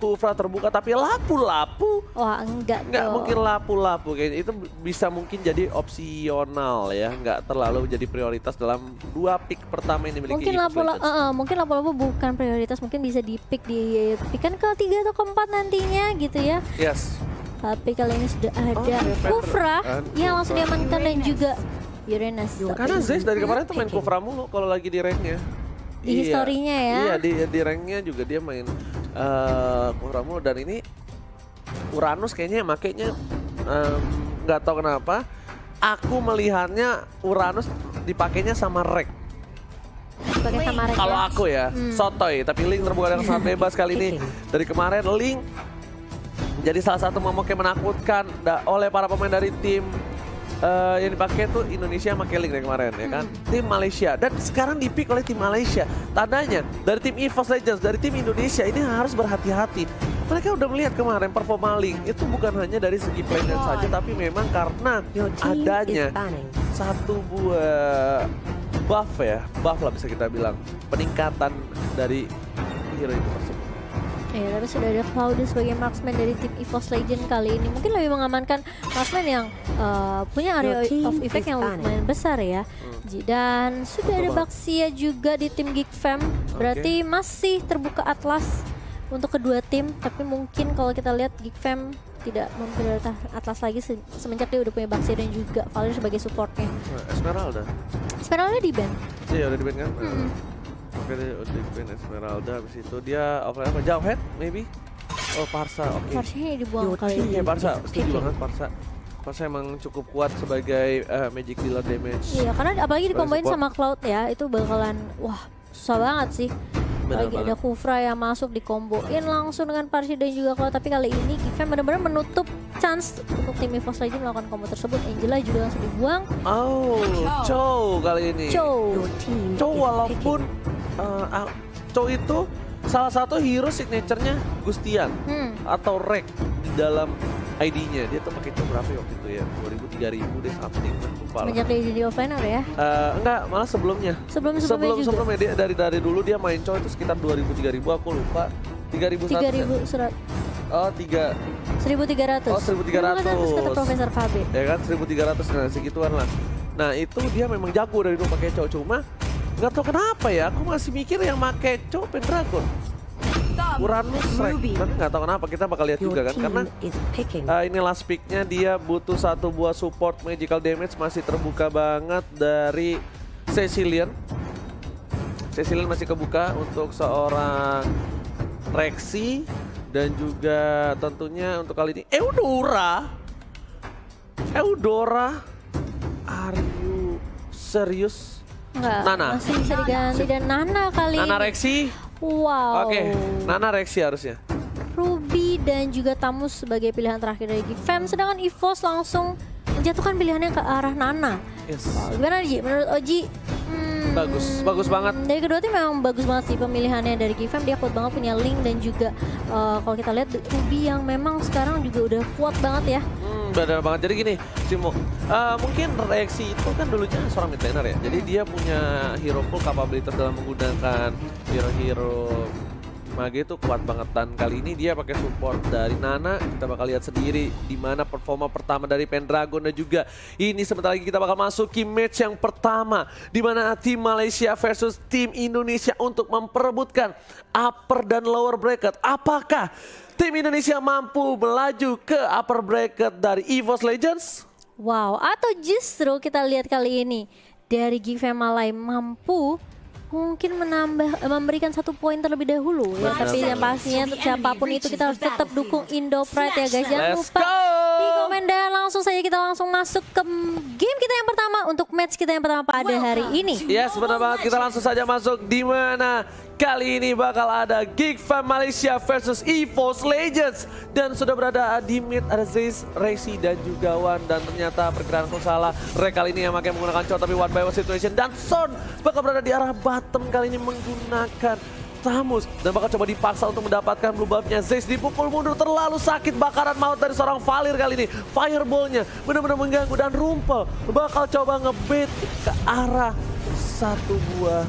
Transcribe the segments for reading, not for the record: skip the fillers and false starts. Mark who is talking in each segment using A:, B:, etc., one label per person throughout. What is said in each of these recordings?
A: Kufra terbuka tapi lapu-lapu.
B: Wah enggak
A: Mungkin lapu-lapu kayaknya itu bisa mungkin jadi opsional ya, nggak terlalu jadi prioritas dalam 2 pick pertama yang dimiliki.
B: Mungkin lapu-lapu bukan prioritas, mungkin bisa di pick kan ke 3 atau ke 4 nantinya gitu ya.
A: Yes.
B: Tapi kali ini sudah ada Kufra yang langsung diamankan dan juga Uranus.
A: Karena Zeus dari kemarin tuh main Kufra mulu kalau lagi di ranknya.
B: Di historinya ya.
A: Iya di ranknya juga dia main Kufra mulu, dan ini Uranus kayaknya makanya nggak tahu kenapa aku melihatnya Uranus dipakainya sama Rek. Kalau aku ya, sotoy, tapi Link terbuka dengan sangat bebas kali ini. Dari kemarin Link jadi salah satu momok yang menakutkan oleh para pemain dari tim yang dipakai tuh Indonesia pakai Link dari kemarin ya kan, tim Malaysia, dan sekarang dipick oleh tim Malaysia. Tandanya dari tim EVOS Legends, dari tim Indonesia ini harus berhati-hati. Mereka udah melihat kemarin performa Link itu bukan hanya dari segi player saja, tapi memang karena adanya satu buah buff lah bisa kita bilang, peningkatan dari hero itu tersebut.
B: Ya, tapi sudah ada Cloud sebagai marksman dari tim EVOS Legend kali ini. Mungkin lebih mengamankan marksman yang punya area of effect yang lumayan besar ya. Dan sudah ada Baxia juga di tim Geek Fam. Berarti masih terbuka Atlas untuk kedua tim. Tapi mungkin kalau kita lihat Geek Fam tidak memprioritaskan Atlas lagi semenjak dia udah punya Baxia dan juga Valir sebagai supportnya.
A: Esmeralda
B: di ban.
A: Iya udah di ban kan. Oke, dia udah di ban Esmeralda, habis itu dia offline apa? Jauh head maybe? Oh Parsa, oke.
B: Parsanya dibuang kali ini.
A: Iya Parsa, setuju banget Parsa. Parsa emang cukup kuat sebagai magic dealer damage.
B: Iya, karena apalagi dikombain sama Cloud ya, itu bakalan wah susah banget sih. Lagi ada Kufra yang masuk dikomboin langsung dengan Parsi dan juga Cloud. Tapi kali ini Gifam benar-benar menutup chance untuk tim EVOS Legends melakukan combo tersebut. Angela juga langsung dibuang.
A: Oh, Chow kali ini. Chow walaupun Chow itu salah satu hero signature-nya Gustian atau Rek di dalam ID-nya. Dia tuh pakai Chow berapa ya waktu itu ya? 2000, 3000 deh something.
B: Semenjak dia jadi offlaner ya?
A: Enggak, malah sebelumnya. Sebelumnya dia dari dulu dia main Chow itu sekitar 2000, 3000 aku lupa. 3000
B: surat.
A: Oh,
B: 1300.
A: Oh, 1300.
B: Kata Profesor KB.
A: Ya kan 1300, nah segituan lah. Nah, itu dia memang jago dari dulu pakai Chow, cuma nggak tahu kenapa ya, aku masih mikir yang pakai Chow Pendragon. Uranus Rek, tapi nggak tahu kenapa, kita bakal lihat juga kan, karena ini last picknya dia butuh satu buah support magical damage, masih terbuka banget dari Cecilian. Cecilian masih kebuka untuk seorang Rexy, dan juga tentunya untuk kali ini Eudora, are you serious?
B: Enggak,
A: Nana
B: masih bisa diganti dan Nana kali ini.
A: Nana Rexy.
B: Wow.
A: Oke, Nana Rexy harusnya.
B: Ruby dan juga Tamus sebagai pilihan terakhir dari Gifam, sedangkan EVOS langsung menjatuhkan pilihannya ke arah Nana.
A: Yes.
B: Wow, gimana Oji? Menurut Oji?
A: Bagus banget.
B: Dari kedua tim memang bagus banget sih pemilihannya dari Gifam. Dia kuat banget punya Link dan juga kalau kita lihat Ruby yang memang sekarang juga udah kuat banget ya.
A: Benar banget. Jadi gini, Simo, mungkin Rexy itu kan dulunya seorang mid laner ya. Jadi dia punya hero pool capability dalam menggunakan hero-hero mage itu kuat banget, dan kali ini dia pakai support dari Nana. Kita bakal lihat sendiri di mana performa pertama dari Pendragon, dan juga ini sebentar lagi kita bakal masuki match yang pertama di mana tim Malaysia versus tim Indonesia untuk memperebutkan upper dan lower bracket. Apakah tim Indonesia mampu melaju ke upper bracket dari EVOS Legends?
B: Wow, atau justru kita lihat kali ini dari Gifam Malay mampu mungkin memberikan 1 poin terlebih dahulu ya. Tapi yang pastinya untuk siapapun itu kita harus tetap dukung Indo Pride ya guys. Jangan lupa di komen dan langsung saja kita langsung masuk ke game kita yang pertama untuk match kita yang pertama pada hari ini.
A: Ya, sebentar banget, kita langsung saja masuk di mana kali ini bakal ada Geek Fam Malaysia versus EVOS Legends, dan sudah berada di mid ada Zeus, Rexy dan juga Wan, dan ternyata perkiraanku salah. Rek kali ini yang pakai menggunakan Chow tapi one by one situation, dan Son bakal berada di arah bottom kali ini menggunakan Tamus dan bakal coba dipaksa untuk mendapatkan blue buff-nya. Zeus dipukul mundur, terlalu sakit, bakaran maut dari seorang Valir kali ini. Fireball-nya benar-benar mengganggu, dan Rumpel bakal coba ngebait ke arah satu buah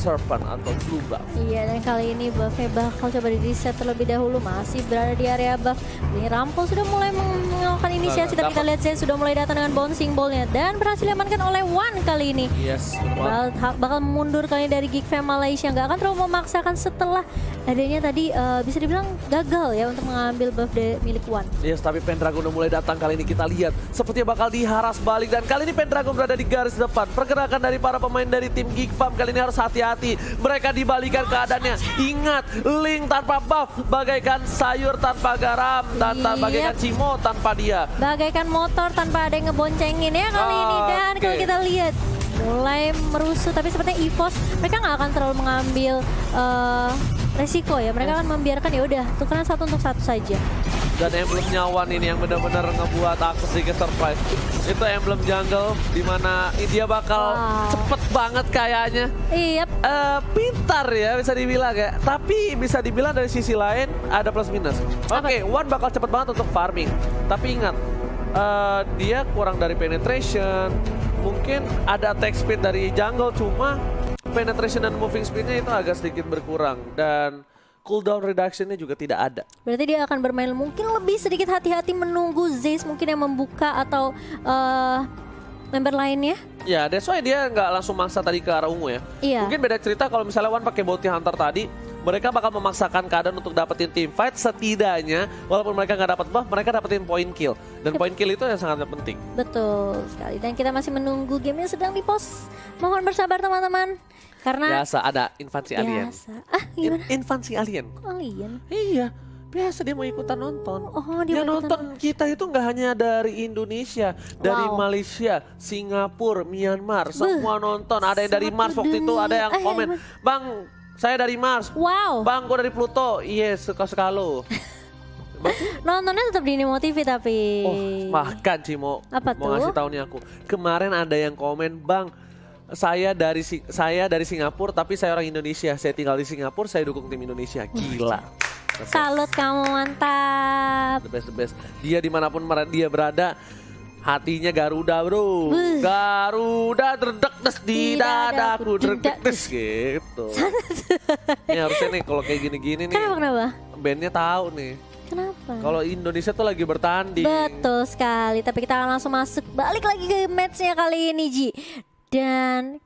A: Serpent atau blue buff.
B: Iya, dan kali ini buffnya bakal coba di reset terlebih dahulu. Masih berada di area buff. Ini Rampol sudah mulai melakukan inisiasi, tapi kita lihat Zen sudah mulai datang dengan bouncing ballnya dan berhasil diamankan oleh Wan kali ini.
A: Yes,
B: Bakal mundur kali ini dari Geek Fam Malaysia. Nggak akan terlalu memaksakan setelah adanya tadi bisa dibilang gagal ya untuk mengambil buff milik Wan.
A: Yes, tapi Pendragon udah mulai datang kali ini, kita lihat sepertinya bakal diharas balik, dan kali ini Pendragon berada di garis depan. Pergerakan dari para pemain dari tim Geek Fam kali ini harus hati-hati. Mereka dibalikan keadaannya. Ingat, Link tanpa buff bagaikan sayur tanpa garam, bagaikan Cimo tanpa dia.
B: Bagaikan motor tanpa ada yang ngeboncengin ya kali ini. Dan kalau kita lihat mulai merusuh, tapi sepertinya EVOS mereka nggak akan terlalu mengambil resiko ya. Mereka akan membiarkan ya udah tukeran 1 untuk 1 saja.
A: Dan emblem nyawan ini yang benar-benar ngebuat aku sedikit surprise. Itu emblem jungle dimana dia bakal cepet banget kayaknya.
B: Iya.
A: Pintar ya bisa dibilang ya. Tapi bisa dibilang dari sisi lain ada plus minus. Oke, Wan bakal cepet banget untuk farming. Tapi ingat, dia kurang dari penetration. Mungkin ada attack speed dari jungle, cuma penetration dan moving speednya itu agak sedikit berkurang. Dan cooldown reduction-nya juga tidak ada.
B: Berarti dia akan bermain mungkin lebih sedikit hati-hati menunggu Zayce mungkin yang membuka atau member lainnya.
A: Ya, that's why dia nggak langsung maksa tadi ke arah ungu ya.
B: Iya.
A: Mungkin beda cerita kalau misalnya Wan pakai bounty hunter tadi, mereka bakal memaksakan keadaan untuk dapetin team fight. Setidaknya, walaupun mereka nggak dapat buff, mereka dapetin point kill. Dan point kill itu yang sangat penting.
B: Betul sekali. Dan kita masih menunggu game yang sedang di-post. Mohon bersabar teman-teman. Karena
A: biasa ada invasi alien.
B: Gimana?
A: Invasi alien.
B: Alien?
A: Iya. Biasa dia mau ikutan nonton.
B: Oh,
A: dia nonton kita itu nggak hanya dari Indonesia, dari Malaysia, Singapura, Myanmar, semua nonton. Ada yang dari Mars waktu itu, ada yang komen, "Bang, saya dari Mars."
B: Wow.
A: "Bang, gua dari Pluto." Yes, suka-suka lo.
B: Nontonnya tetap di Nemo TV tapi.
A: Oh, makan Cimo.
B: Apa
A: mau ngasih tahu nih aku. Kemarin ada yang komen, "Bang, saya dari Singapura tapi saya orang Indonesia. Saya tinggal di Singapura, saya dukung tim Indonesia." Gila.
B: Salut kamu, mantap.
A: The best. Dia dimanapun dia berada, hatinya Garuda bro. Garuda derdek-des di dadaku, derdek-des gitu. Ini harusnya nih kalau kayak gini-gini nih.
B: Kenapa?
A: Bandnya tahu nih.
B: Kenapa?
A: Kalau Indonesia tuh lagi bertanding.
B: Betul sekali. Tapi kita akan langsung masuk balik lagi ke matchnya kali ini, Ji. Dan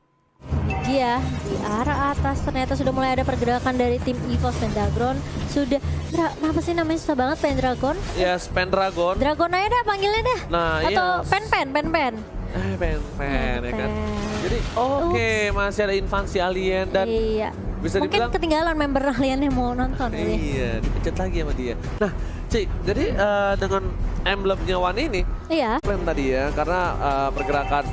B: dia di arah atas ternyata sudah mulai ada pergerakan dari tim EVOS. Pendragon sudah kenapa sih namanya susah banget Pendragon?
A: Yes, Pendragon.
B: Dragon aja dah panggilnya dah.
A: Nah,
B: atau
A: yes.
B: Pen
A: Pen ya kan. Jadi oke, masih ada invasi alien dan
B: iya.
A: Bisa
B: mungkin
A: dibilang
B: ketinggalan member alien yang mau nonton.
A: Iya, dipencet lagi sama dia. Nah, Cik, jadi dengan emblemnya Wan ini,
B: iya.
A: Klaim tadi ya, karena pergerakan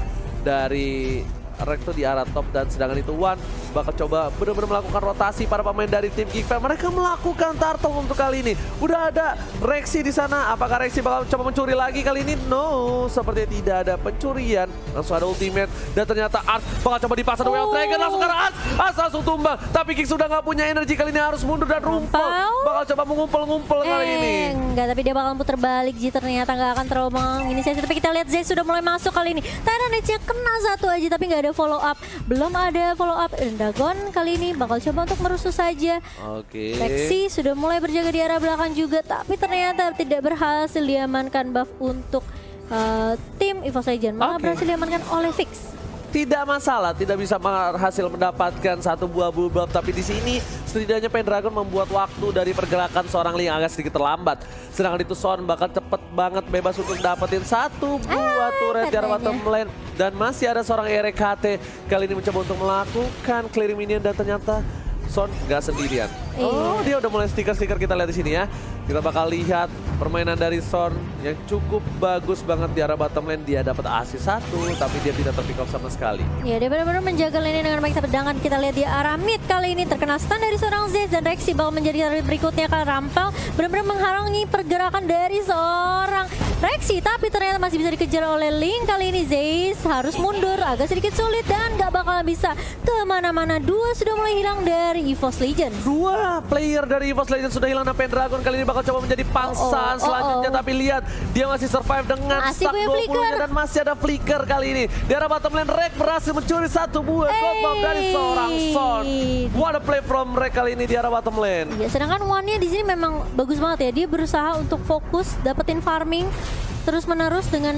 A: dari Rex tuh di arah top, dan sedangkan itu Wan bakal coba benar-benar melakukan rotasi para pemain dari tim Geek Fam. Mereka melakukan turtle untuk kali ini. Udah ada Rexy di sana. Apakah Rexy bakal coba mencuri lagi kali ini? No, sepertinya tidak ada pencurian. Langsung ada ultimate dan ternyata Ars bakal coba dipasang Way of Dragon langsung ke arah Ars. Ars langsung tumbang. Tapi Geek sudah nggak punya energi kali ini, harus mundur dan rumpel. Bakal coba mengumpul-ngumpul kali ini.
B: Enggak, tapi dia bakal putar balik. Ji ternyata nggak akan terlalu menginisiasi. Tapi kita lihat Zay sudah mulai masuk kali ini. Tyranids kena satu aja tapi nggak ada follow up. Belum ada follow up. Dragon kali ini bakal coba untuk merusuh saja.
A: Oke.
B: Lexi sudah mulai berjaga di arah belakang juga, tapi ternyata tidak berhasil diamankan buff untuk tim EVOS Legends. Malah berhasil diamankan oleh Fix.
A: Tidak masalah, tidak bisa berhasil mendapatkan satu buah buff, tapi di sini setidaknya Pendragon membuat waktu dari pergerakan seorang Ling agak sedikit terlambat. Sedangkan itu Son bakal cepet banget bebas untuk dapetin satu buah turret di arah bottom lane. Dan masih ada seorang RKT kali ini mencoba untuk melakukan clearing minion, dan ternyata Son nggak sendirian. Oh, dia udah mulai stiker-stiker, kita lihat di sini ya. Kita bakal lihat permainan dari Son yang cukup bagus banget di arah bottom lane. Dia dapat assist 1, tapi dia tidak terpick off sama sekali.
B: Ya, dia benar-benar menjaga lane dengan baik. Sedangkan kita lihat di arah mid kali ini terkena stun dari seorang Zed, dan Rexy bakal menjadi target berikutnya karena Rampal benar-benar menghalangi pergerakan dari seorang Rexy, tapi ternyata masih bisa dikejar oleh Link. Kali ini Zeiss harus mundur, agak sedikit sulit dan gak bakalan bisa kemana-mana. Dua sudah mulai hilang dari EVOS Legends.
A: Dua player dari EVOS Legends sudah hilang dan Pendragon kali ini bakal coba menjadi pangsaan selanjutnya. Tapi lihat, dia masih survive dengan
B: Masih
A: stack
B: punya
A: 20-nya
B: flicker.
A: dan masih ada flicker kali ini. Di arah bottom lane, Rek berhasil mencuri satu buah gold bomb dari seorang Son. What a play from Rek kali ini di arah bottom lane.
B: Ya, sedangkan One-nya di sini memang bagus banget ya. Dia berusaha untuk fokus dapetin farming terus-menerus dengan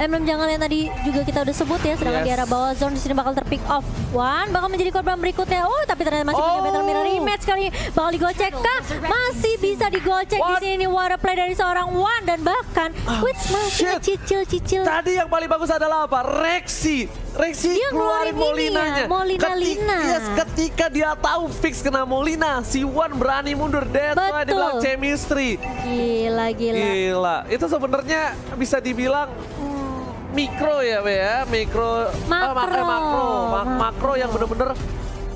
B: emblem jungle yang tadi juga kita udah sebut ya. Sedangkan di arah bawah zone di sini bakal terpick off. One bakal menjadi korban berikutnya. Oh, tapi ternyata masih punya battle mirror rematch kali ini. Bakal digocek kah? Masih bisa digocek di sini. What a play dari seorang One dan bahkan Wits masih cicil-cicil.
A: Tadi yang paling bagus adalah apa? Rexy
B: Dia
A: keluarin
B: ngeluarin ini
A: Molinanya.
B: ya, Molina Lina.
A: Ketika dia tahu fix kena Molina, si Wan berani mundur. That's why dibilang chemistry. Gila. Itu sebenarnya bisa dibilang mikro ya, Be ya. Makro yang bener-bener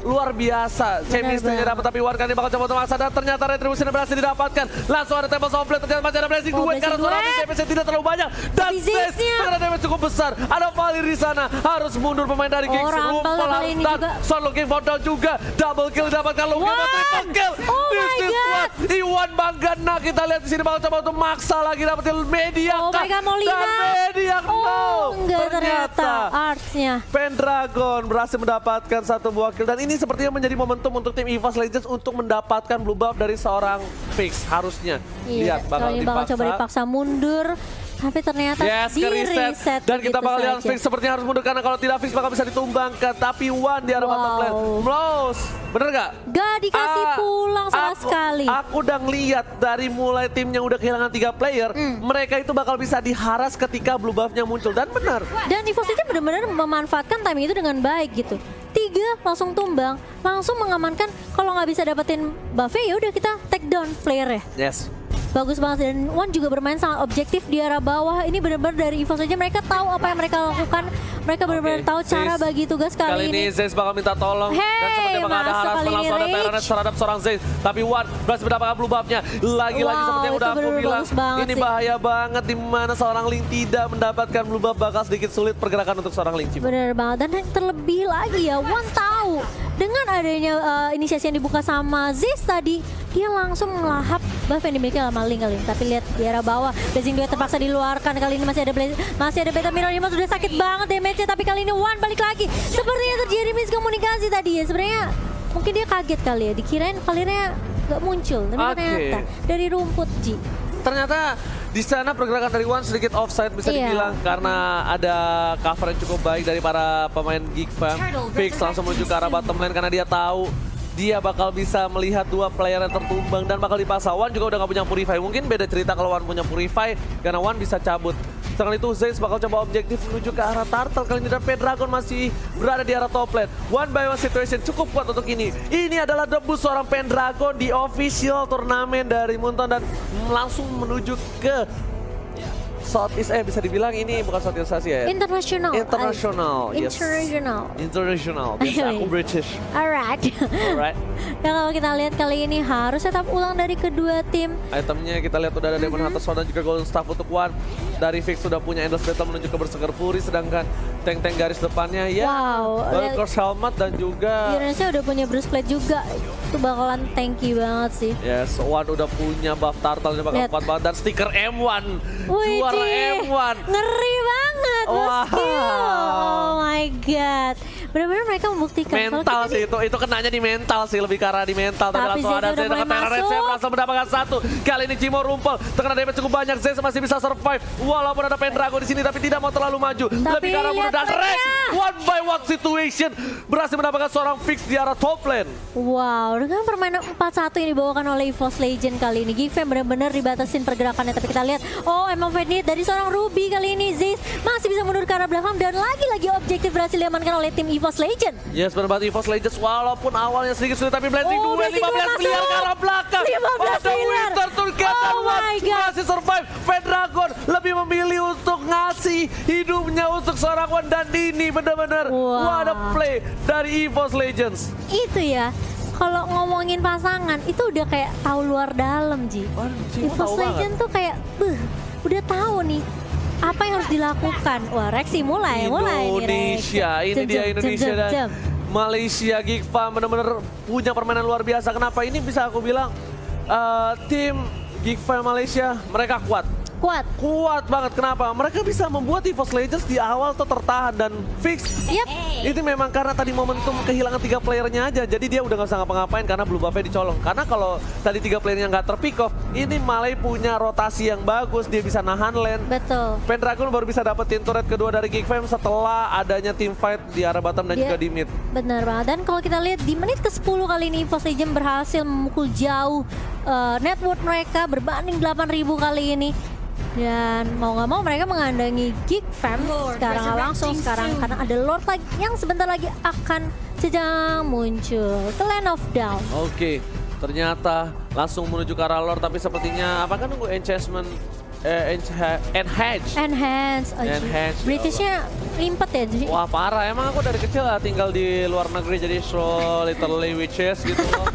A: luar biasa. Chemistry-nya dapat, tapi Wan kali bakal coba untuk maksa dan ternyata retribution berhasil didapatkan. Langsung ada table softplate, ternyata masih ada blessing duet karena suara DPS tidak terlalu banyak. Dan Zeiss karena damage cukup besar. Ada Valir di sana, harus mundur pemain dari Giggs. Rumpel dan Son looking for down juga. Double kill didapatkan, Lugia triple kill. This is what Iwan Banggana. Kita lihat di sini bakal coba untuk maksa lagi dapetin media.
B: Oh my god, Molina.
A: Dan media
B: enggak ternyata artsnya.
A: Pendragon berhasil mendapatkan satu buah kill dan ini sepertinya menjadi momentum untuk tim EVOS Legends untuk mendapatkan blue buff dari seorang Fix harusnya.
B: Iya,
A: lihat bakal
B: coba dipaksa mundur. Tapi ternyata di reset.
A: Dan kita bakal lihat Fix sepertinya harus mundur karena kalau tidak Fix bakal bisa ditumbangkan. Tapi One di arah bottom lane. Mlos, bener gak?
B: Gak dikasih pulang sama sekali.
A: Aku udah ngeliat dari mulai timnya udah kehilangan 3 player, mereka itu bakal bisa diharas ketika blue buffnya muncul. Dan benar.
B: Dan EVOS itu benar-benar memanfaatkan timing itu dengan baik gitu. 3 langsung tumbang, langsung mengamankan. Kalau nggak bisa dapetin buffnya ya udah kita take down player ya.
A: Yes.
B: Bagus banget dan One juga bermain sangat objektif di arah bawah. Ini benar-benar dari EVOS aja mereka tahu apa yang mereka lakukan. Mereka benar-benar tahu cara bagi tugas kali ini.
A: Zeiss bakal minta tolong dan sepertinya bakal ada harassment langsung ada Tyrant terhadap seorang Zeiss. Tapi One berhasil mendapatkan blue buff-nya. Lagi-lagi seperti yang udah aku bilang, ini bahaya banget di mana seorang Link tidak mendapatkan blue buff, bakal sedikit sulit pergerakan untuk seorang Link.
B: Benar banget, dan terlebih lagi ya One tahu dengan adanya inisiasi yang dibuka sama Zeiss tadi, dia langsung melahap buff yang dimiliki sama Link kali ini. Tapi lihat di arah bawah, Blazing Duet terpaksa diluarkan. Kali ini masih ada Beta Mirror Image, sudah sakit banget damage-nya. Tapi kali ini One balik lagi. Sepertinya terjadi miskomunikasi tadi ya. Sebenarnya mungkin dia kaget kali ya, dikirain Valirnya nggak muncul. Tapi ternyata dari rumput Ji.
A: Ternyata di sana pergerakan dari One sedikit offside bisa dibilang karena ada cover yang cukup baik dari para pemain Geek Fam. Fix langsung menuju ke arah bottom lane karena dia tahu dia bakal bisa melihat 2 player yang tertumbang dan bakal dipaksa. One juga udah gak punya Purify. Mungkin beda cerita kalau One punya Purify karena One bisa cabut. Setelah itu Zeiss bakal coba objektif menuju ke arah Turtle kali ini dan Pendragon masih berada di arah top lane. One by one situation cukup kuat untuk ini. Ini adalah debut seorang Pendragon di official turnamen dari Moonton dan langsung menuju ke Southeast, bisa dibilang ini bukan Southeast Asia ya?
B: International.
A: Yes. International. Biasa aku British.
B: Alright. Dan kalau kita lihat kali ini harus setup ulang dari kedua tim.
A: Itemnya kita lihat udah ada Demon Hunter Sword dan juga Golden Staff untuk One. Dari Fix sudah punya Endless Battle menuju ke Berserker Fury, sedangkan tank-tank garis depannya ya Curse Helmet dan juga
B: Indonesia udah punya Bruce Plate juga. Itu bakalan tanky banget sih.
A: Yes, One udah punya buff Turtle ini bakal kuat banget dan stiker M1. Juara M1.
B: Ngeri banget. Oh my god. Benar-benar mereka membuktikan.
A: Mental sih itu kenanya di mental sih, lebih ke arah di mental. Tapi langsung ada Zeiss dengan Tyrant berhasil mendapatkan 1. Kali ini Cimo rumpel, terkena damage cukup banyak. Zeiss masih bisa survive walaupun ada Pendragon di sini tapi tidak mau terlalu maju. Lebih ke arah mundur dan Rex one by one situation berhasil mendapatkan seorang Fix di arah top lane.
B: Wow, dengan permainan 4-1 yang dibawakan oleh EVOS Legend kali ini, Gifem benar-benar dibatasin pergerakannya. Tapi kita lihat, emang Fenit dari seorang Ruby kali ini. Zeiss masih bisa mundur ke arah belakang dan lagi-lagi objektif berhasil diamankan oleh tim EVOS Legend.
A: Yes, benar banget EVOS Legends walaupun awalnya sedikit sulit tapi Blazing Duet 15 miliar ke arah belakang.
B: 15 miliar.
A: Winter Turket dan One masih survive. Pendragon lebih memilih untuk ngasih hidupnya untuk seorang One dan ini benar-benar what a play dari EVOS Legends.
B: Itu ya. Kalau ngomongin pasangan itu udah kayak tahu luar dalam Ji. EVOS Legends tuh kayak udah tahu nih apa yang harus dilakukan. Wah, Rexy mulai
A: Indonesia,
B: nih,
A: ini dia Indonesia dan Malaysia. Geek Fam benar-benar punya permainan luar biasa. Kenapa ini bisa aku bilang tim Geek Fam Malaysia mereka kuat banget. Kenapa? Mereka bisa membuat EVOS Legends di awal tuh tertahan dan fix. Itu memang karena tadi momentum kehilangan 3 playernya aja. Jadi dia udah gak bisa ngapa-ngapain karena blue buff-nya dicolong. Karena kalau tadi 3 playernya nggak terpick off, ini Malay punya rotasi yang bagus. Dia bisa nahan lane.
B: Betul.
A: Pendragon baru bisa dapetin turret kedua dari Geek Fam setelah adanya team fight di arah bottom dan juga di mid.
B: Benar banget. Dan kalau kita lihat di menit ke-10 kali ini EVOS Legends berhasil memukul jauh network mereka berbanding 8.000 kali ini. Dan mau nggak mau mereka mengandangi Geek Fam sekarang karena ada Lord lagi yang sebentar lagi akan sedang muncul ke Land of Down.
A: Oke, ternyata langsung menuju ke arah Lord, tapi sepertinya apakah nunggu enhance. Britishnya limpet ya. Wah parah, emang aku dari kecil tinggal di luar negeri jadi so literally witches gitu loh.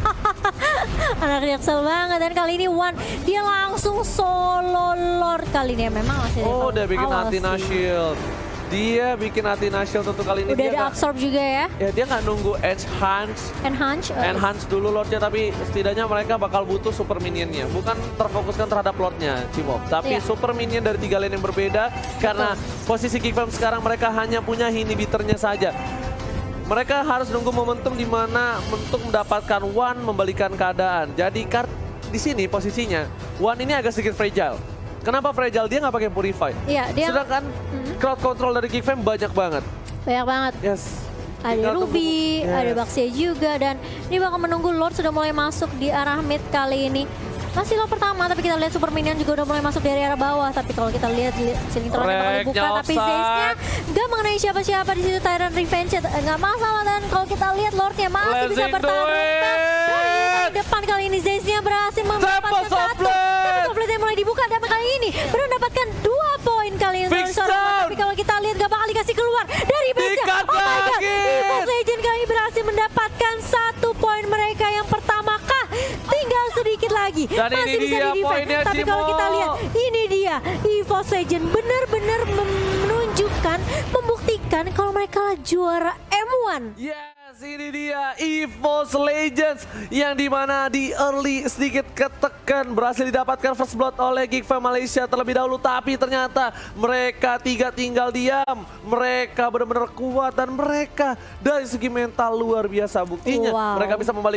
B: Anak Jaksel banget, dan kali ini Wan dia langsung solo Lord kali ini. Memang masih
A: udah bikin Athena Shield. Dia bikin Athena Shield untuk kali ini.
B: Udah ada absorb juga ya.
A: Ya dia nggak nunggu enhance dulu Lordnya, tapi setidaknya mereka bakal butuh super minionnya. Bukan terfokuskan terhadap Lordnya, Cimop. Tapi super minion dari 3 lane yang berbeda. Karena posisi Geek Fam sekarang mereka hanya punya inhibitornya saja. Mereka harus nunggu momentum di mana untuk mendapatkan One membalikan keadaan. Jadi di sini posisinya One ini agak sedikit fragile. Kenapa fragile? Dia nggak pakai purify.
B: Iya, dia.
A: Sedangkan crowd control dari Geek Fam banyak banget. Yes.
B: Ada Ruby, ada Baxia juga, dan ini bakal menunggu Lord sudah mulai masuk di arah mid kali ini. Masih Lord pertama, tapi kita lihat Super Minion juga udah mulai masuk dari arah bawah. Tapi kalau kita lihat ceiling throne bakal dibuka, tapi Zaze-nya nggak mengenai siapa-siapa di situ. Tyrant Revenge nggak masalah, dan kalau kita lihat Lordnya masih bisa bertahan dari depan kali ini. Zaze-nya berhasil mendapatkan 1, tapi Softblade mulai dibuka, dan kali ini baru mendapatkan 2 poin kali ini. Tapi kalau kita lihat nggak bakal dikasih keluar dari base-nya. Oh my god, EVOS Legends kali ini berhasil mendapatkan 1 poin mereka yang pertama kah? Tinggal sedikit lagi.
A: Dan masih
B: bisa di-defend. Tapi kalau kita lihat, ini dia EVOS Legends benar-benar menunjukkan, membuktikan kalau mereka lah juara M1.
A: Yes, ini dia EVOS Legends yang dimana di early sedikit ketekan, berhasil didapatkan first blood oleh Geek Fam Malaysia terlebih dahulu, tapi ternyata mereka 3 tinggal diam. Mereka benar-benar kuat dan mereka dari segi mental luar biasa. Buktinya mereka bisa membalik